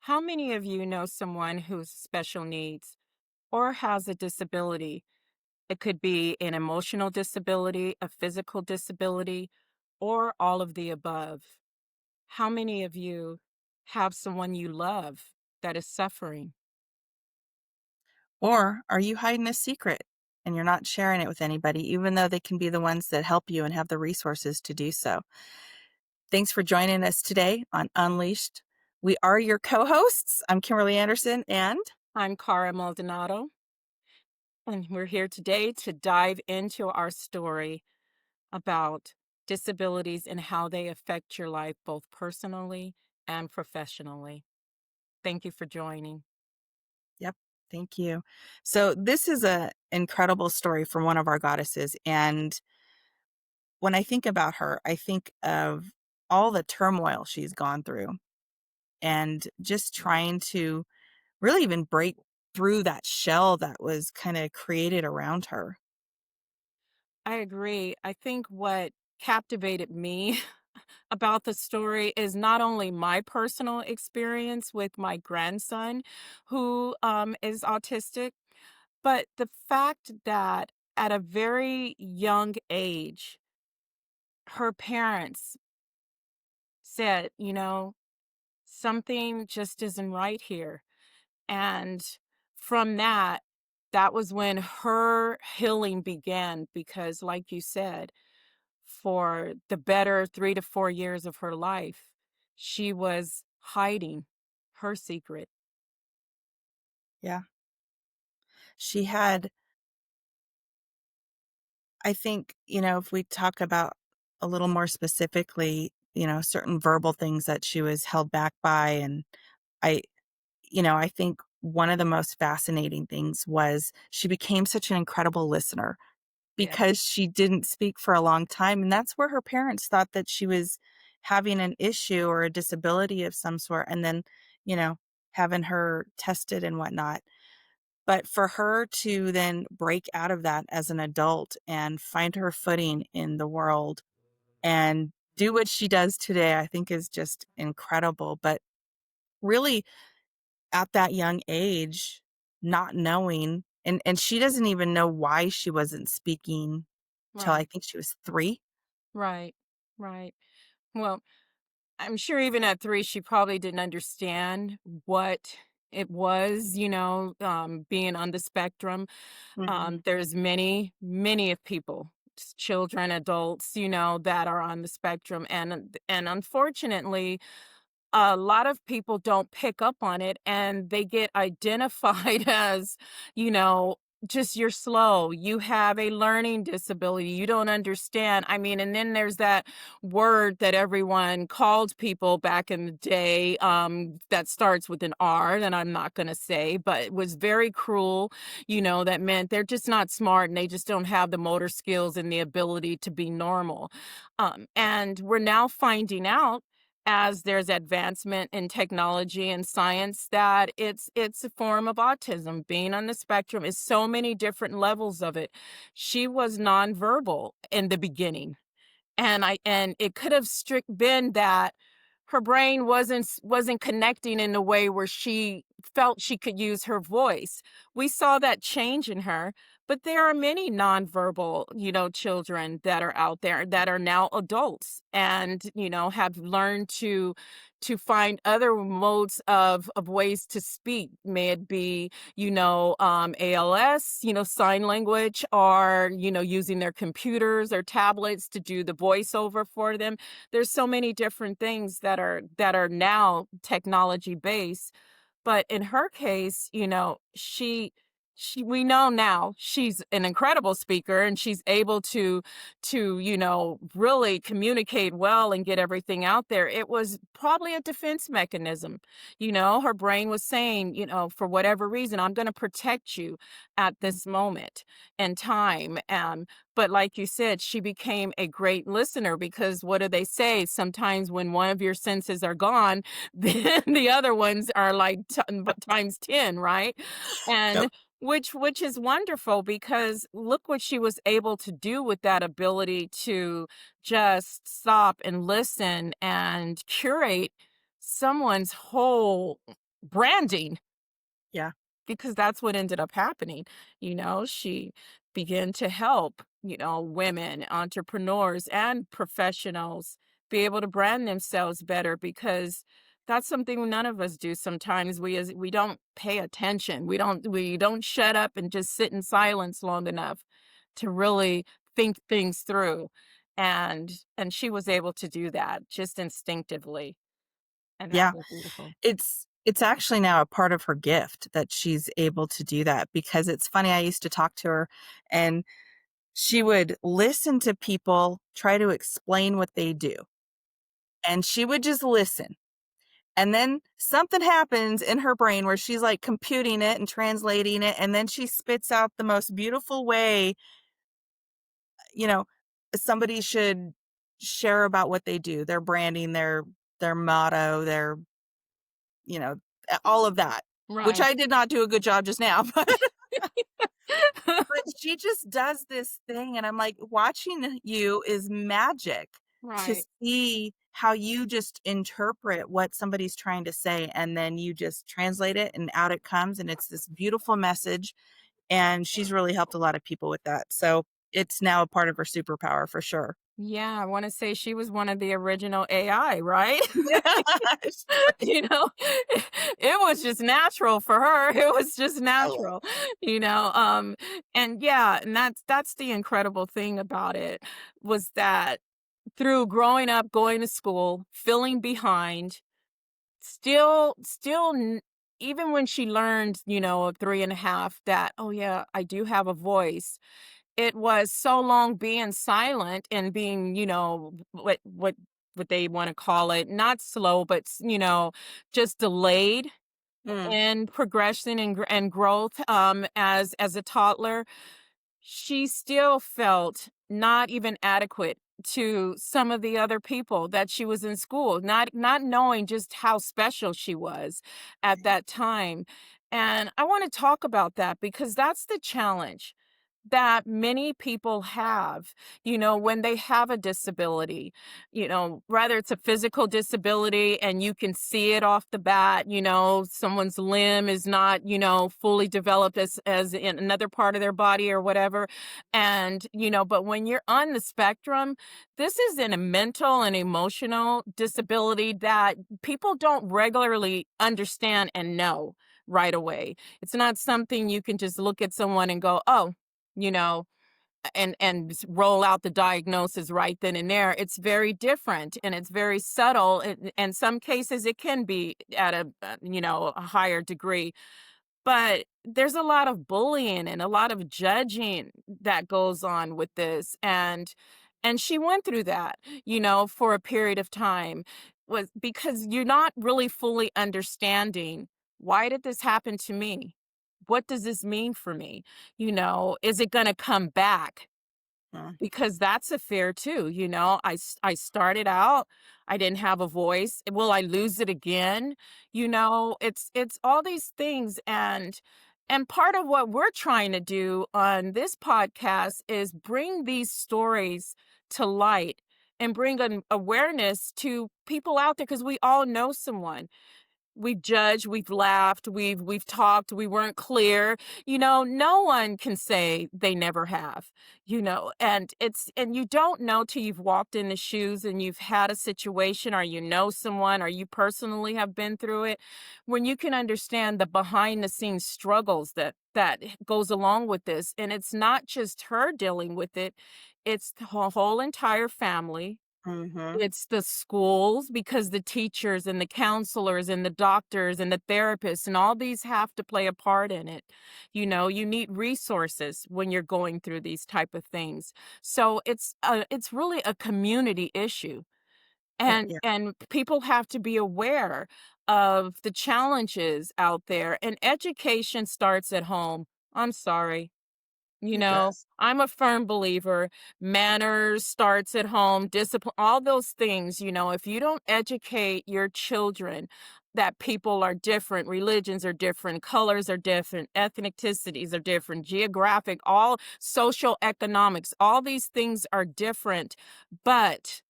How many of you know someone who's special needs or has a disability? It could be an emotional disability, a physical disability, or all of the above. How many of you have someone you love that is suffering? Or are you hiding a secret and you're not sharing it with anybody, even though they can be the ones that help you and have the resources to do so? Thanks for joining us today on Unleashed. We are your co hosts. I'm Kimberly Anderson, and I'm Cara Maldonado, and we're here today to dive into our story about disabilities and how they affect your life both personally and professionally. Thank you for joining. yep, thank you. So, this is a incredible story from one of our goddesses. And when I think about her, I think of all the turmoil she's gone through and just trying to really even break through that shell that was kind of created around her. I agree. I think what captivated me about the story is not only my personal experience with my grandson, who is autistic, but the fact that at a very young age, her parents said, something just isn't right here. And from that, that was when her healing began because, like you said, for the better 3 to 4 years of her life, she was hiding her secret. Yeah. She had, I think, if we talk about a little more specifically, certain verbal things that she was held back by. And I, I think one of the most fascinating things was she became such an incredible listener Yeah. because she didn't speak for a long time. And that's where her parents thought that she was having an issue or a disability of some sort. And then, you know, having her tested and whatnot. But for her to then break out of that as an adult and find her footing in the world and do what she does today, I think is just incredible. But really, at that young age, not knowing, and she doesn't even know why she wasn't speaking till I Right. think she was 3. Right. Right. Well, I'm sure even at 3, she probably didn't understand what it was, being on the spectrum. Mhm. There's many of people, children, adults, that are on the spectrum, and unfortunately, a lot of people don't pick up on it and they get identified as, you know, just you're slow, you have a learning disability, you don't understand. I mean, and then there's that word that everyone called people back in the day, that starts with an R that I'm not going to say, but it was very cruel, that meant they're just not smart and they just don't have the motor skills and the ability to be normal. And we're now finding out as there's advancement in technology and science that it's a form of autism. Being on the spectrum is so many different levels of it. She was nonverbal in the beginning, and it could have strict been that her brain wasn't connecting in a way where she felt she could use her voice. We saw that change in her, but there are many nonverbal, children that are out there that are now adults and, have learned to find other modes of ways to speak. May it be, ALS, sign language, or, using their computers or tablets to do the voiceover for them. There's so many different things that are now technology based, but in her case, she we know now she's an incredible speaker and she's able to really communicate well and get everything out there. It was probably a defense mechanism. Her brain was saying, for whatever reason, I'm going to protect you at this moment in time. But like you said, she became a great listener because what do they say? Sometimes when one of your senses are gone, then the other ones are like times 10, right? And Yep. which is wonderful because look what she was able to do with that ability to just stop and listen and curate someone's whole branding, Yeah. because that's what ended up happening. She began to help, women, entrepreneurs, and professionals be able to brand themselves better, because that's something none of us do sometimes. We don't pay attention. We don't shut up and just sit in silence long enough to really think things through. And she was able to do that just instinctively. And that Yeah. was beautiful. It's actually now a part of her gift that she's able to do that, because it's funny, I used to talk to her, and she would listen to people try to explain what they do, and she would just listen. And then something happens in her brain where she's, like, computing it and translating it, and then she spits out the most beautiful way, you know, somebody should share about what they do, their branding, their motto, all of that, which Right. I did not do a good job just now, but she just does this thing, and I'm like, watching you is magic to Right. see how you just interpret what somebody's trying to say, and then you just translate it, and out it comes, and it's this beautiful message, and she's really helped a lot of people with that, so it's now a part of her superpower for sure. Yeah, I wanna say she was one of the original AI, right? Yes. It was just natural for her, it was just I love natural, you know, um, and yeah, and that's the incredible thing about it, was that through growing up, going to school, feeling behind, still n even when she learned, at 3 and a half, that, "Oh, yeah, I do have a voice," it was so long being silent and being, what they wanna call it, not slow, but, just delayed Mm, in progression and growth, as a toddler. She still felt not even adequate to some of the other people that she was in school, not knowing just how special she was at that time. And I want to talk about that because that's the challenge that many people have, when they have a disability, whether it's a physical disability and you can see it off the bat, someone's limb is not, fully developed as in another part of their body or whatever. And, but when you're on the spectrum, this is in a mental and emotional disability that people don't regularly understand and know right away. It's not something you can just look at someone and go, oh, you know, and roll out the diagnosis right then and there. It's very different and it's very subtle. In some cases, it can be at a higher degree, but there's a lot of bullying and a lot of judging that goes on with this, and she went through that, for a period of time, was because you're not really fully understanding, why did this happen to me? What does this mean for me? Is it going to come back? mm, Because that's a fear too, I started out, I didn't have a voice. Will I lose it again? It's all these things, and part of what we're trying to do on this podcast is bring these stories to light and bring an awareness to people out there, because we all know someone. We've judged, we've laughed, we've talked, we weren't clear. No one can say they never have, and you don't know till you've walked in the shoes and you've had a situation, or someone, or you personally have been through it, when you can understand the behind the scenes struggles that goes along with this. And it's not just her dealing with it, it's the whole entire family, mhm, it's the schools, because the teachers and the counselors and the doctors and the therapists and all these have to play a part in it. You need resources when you're going through these type of things. So it's really a community issue. And yeah. and people have to be aware of the challenges out there, and education starts at home. I'm sorry. You It know, does. I'm a firm believer, manners starts at home, discipline, all those things, if you don't educate your children that people are different, religions are different, colors are different, ethnicities are different, geographic, all social economics, all these things are different, but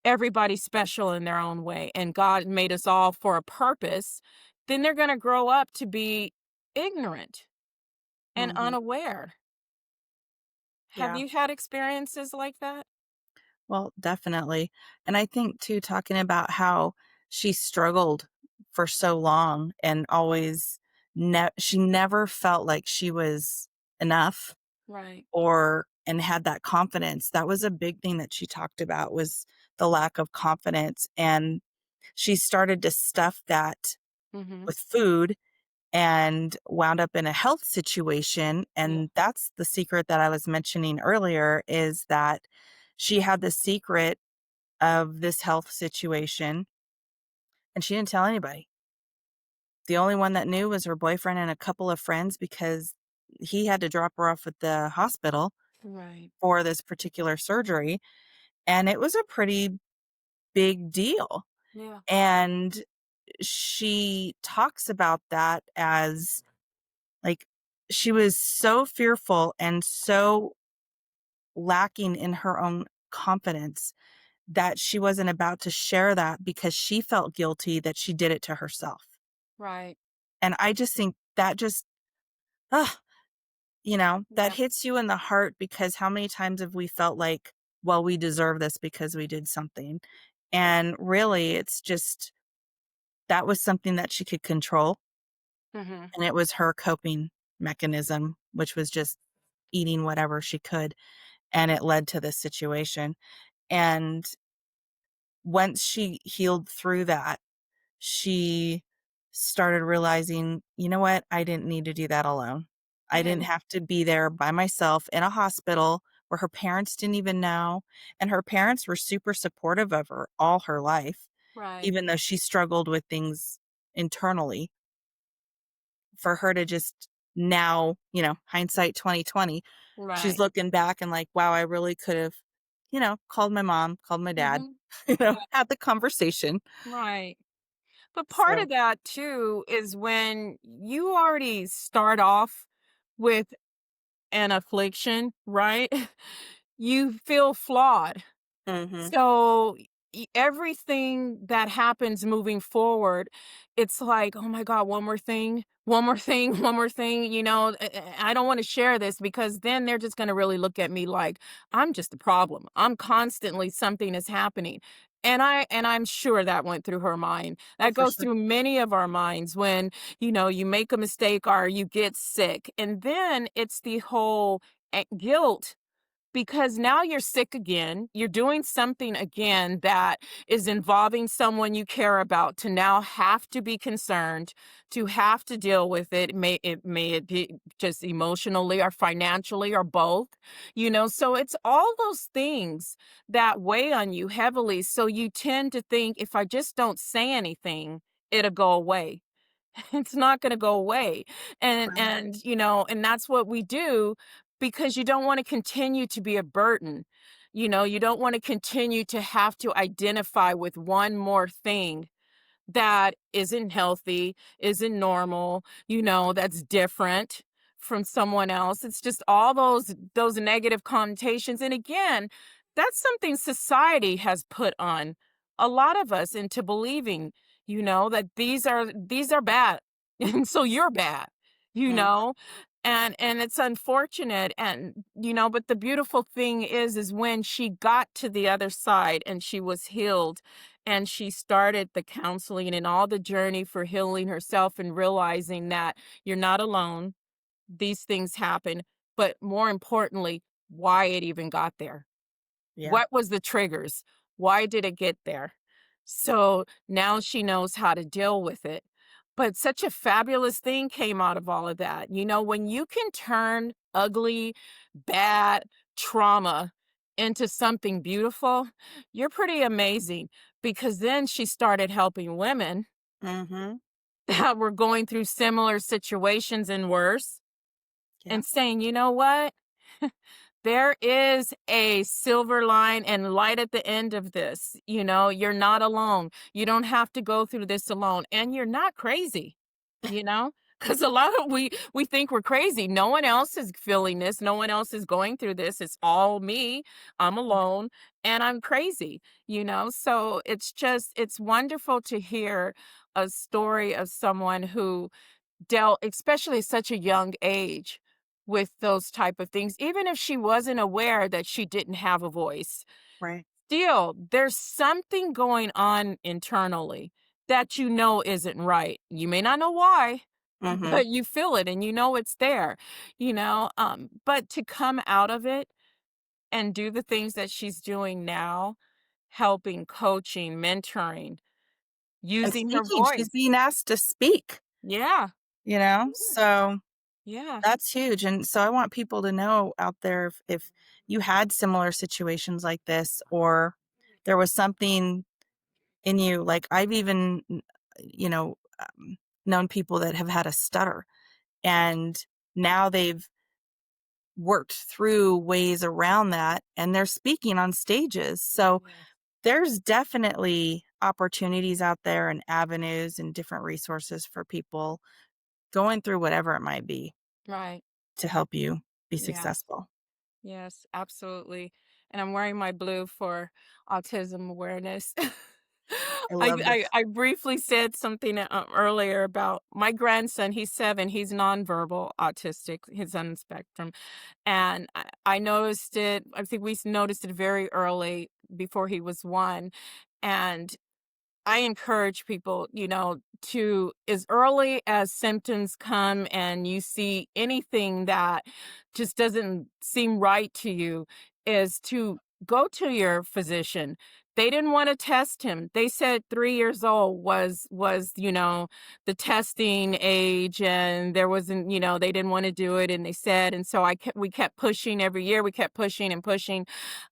everybody's special in their own way, and God made us all for a purpose, then they're going to grow up to be ignorant and Mhm. unaware. Have Yeah. you had experiences like that? Well, definitely. And I think too, talking about how she struggled for so long and always she never felt like she was enough Right. or and had that confidence. That was a big thing that she talked about was the lack of confidence. And she started to stuff that Mhm. with food and wound up in a health situation. Yeah. And that's the secret that I was mentioning earlier is that she had the secret of this health situation and she didn't tell anybody. The only one that knew was her boyfriend and a couple of friends because he had to drop her off at the hospital Right. for this particular surgery. And it was a pretty big deal. Yeah. And she talks about that as like she was so fearful and so lacking in her own confidence that she wasn't about to share that because she felt guilty that she did it to herself. Right. And I just think that just, ah, that Yeah. hits you in the heart because how many times have we felt like, well, we deserve this because we did something? And really, it's just that was something that she could control. Mhm. And it was her coping mechanism, which was just eating whatever she could. And it led to this situation. And once she healed through that, she started realizing, you know what? I didn't need to do that alone. I didn't Right. have to be there by myself in a hospital where her parents didn't even know. And her parents were super supportive of her all her life, Right. even though she struggled with things internally. For her to just now, hindsight 2020, she's Right. looking back and like, wow, I really could have, called my mom, called my dad, Mhm. Right. had the conversation. Right. But part So, of that too is when you already start off with an affliction, right? You feel flawed. mhm. So, everything that happens moving forward, it's like, "Oh my god, one more thing, one more thing, one more thing," I don't wanna share this because then they're just gonna really look at me like, I'm just the problem. I'm constantly something is happening. And I'm sure that went through her mind. Oh, That for goes sure. through many of our minds when, you make a mistake or you get sick. And then it's the whole, guilt because now you're sick again. You're doing something again that is involving someone you care about to now have to be concerned, to have to deal with it. May it be just emotionally or financially or both. So it's all those things that weigh on you heavily. So you tend to think if I just don't say anything, it'll go away. It's not gonna go away. Right. And that's what we do because you don't wanna continue to be a burden. You don't wanna continue to have to identify with one more thing that isn't healthy, isn't normal, that's different from someone else. It's just all those negative connotations. And again, that's something society has put on a lot of us into believing, that these are bad. And so you're bad, you Mm, know? And it's unfortunate and but the beautiful thing is when she got to the other side and she was healed and she started the counseling and all the journey for healing herself and realizing that you're not alone. These things happen, but more importantly, why it even got there. yeah. What was the triggers? Why did it get there? So now she knows how to deal with it. But such a fabulous thing came out of all of that. When you can turn ugly, bad trauma into something beautiful, you're pretty amazing. Because then she started helping women Mhm. that were going through similar situations and worse Yeah. and saying, you know what? There is a silver line and light at the end of this. You know, you're not alone. You don't have to go through this alone, and you're not crazy, you know? Because a lot of we think we're crazy. No one else is feeling this. No one else is going through this. It's all me. I'm alone and I'm crazy, you know? So it's wonderful to hear a story of someone who dealt, especially at such a young age, with those type of things, even if she wasn't aware that she didn't have a voice. Right. Still, there's something going on internally that you know isn't right. You may not know why, Mhm. but you feel it and you know it's there, but to come out of it and do the things that she's doing now, helping, coaching, mentoring, And using her speaking, she's voice. being asked to speak, Yeah. you know? Yeah. So Yeah. that's huge, and so I want people to know out there if you had similar situations like this or there was something in you, like I've even, you know, known people that have had a stutter and now they've worked through ways around that and they're speaking on stages. So Yes. there's definitely opportunities out there and avenues and different resources for people going through whatever it might be Right. to help you be Yes. successful. Yes, absolutely. And I'm wearing my blue for autism awareness. I love this. I briefly said something earlier about my grandson. He's 7. He's nonverbal autistic. He's on the spectrum. And I noticed it. I think we noticed it very early before he was 1. And I encourage people, to as early as symptoms come and you see anything that just doesn't seem right to you, is to go to your physician. They didn't want to test him. They said 3 years old was the testing age, and there wasn't, they didn't want to do it, and they said, and so we kept pushing every year. We kept pushing and pushing.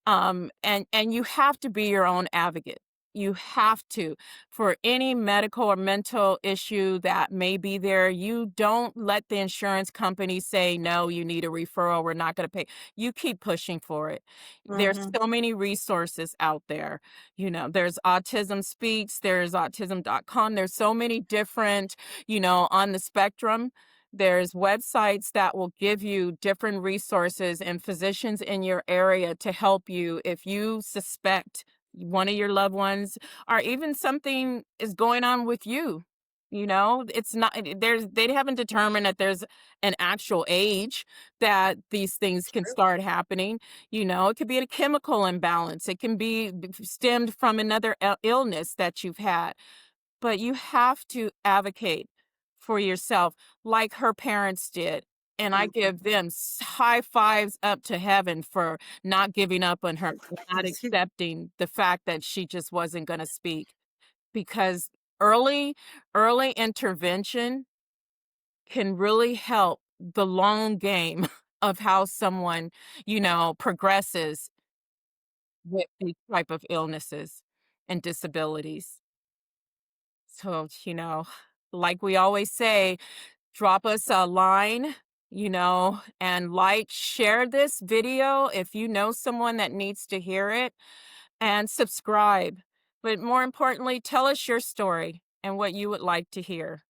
And you have to be your own advocate. You have to, for any medical or mental issue that may be there. You don't let the insurance company say, no, you need a referral. We're not going to pay. You keep pushing for it. There's Mhm. so many resources out there. There's Autism Speaks, there's autism.com. There's so many different, on the spectrum. There's websites that will give you different resources and physicians in your area to help you if you suspect one of your loved ones or even something is going on with you. It's not they haven't determined that there's an actual age that these things can True. start happening. It could be a chemical imbalance. It can be stemmed from another illness that you've had, but you have to advocate for yourself like her parents did. And I Mhm. give them high fives up to heaven for not giving up on her, not That's huge. accepting the fact that she just wasn't going to speak. Because early, early intervention can really help the long game of how someone, progresses with these type of illnesses and disabilities. So, like we always say, drop us a line, and share this video if you know someone that needs to hear it, and subscribe. But more importantly, tell us your story and what you would like to hear.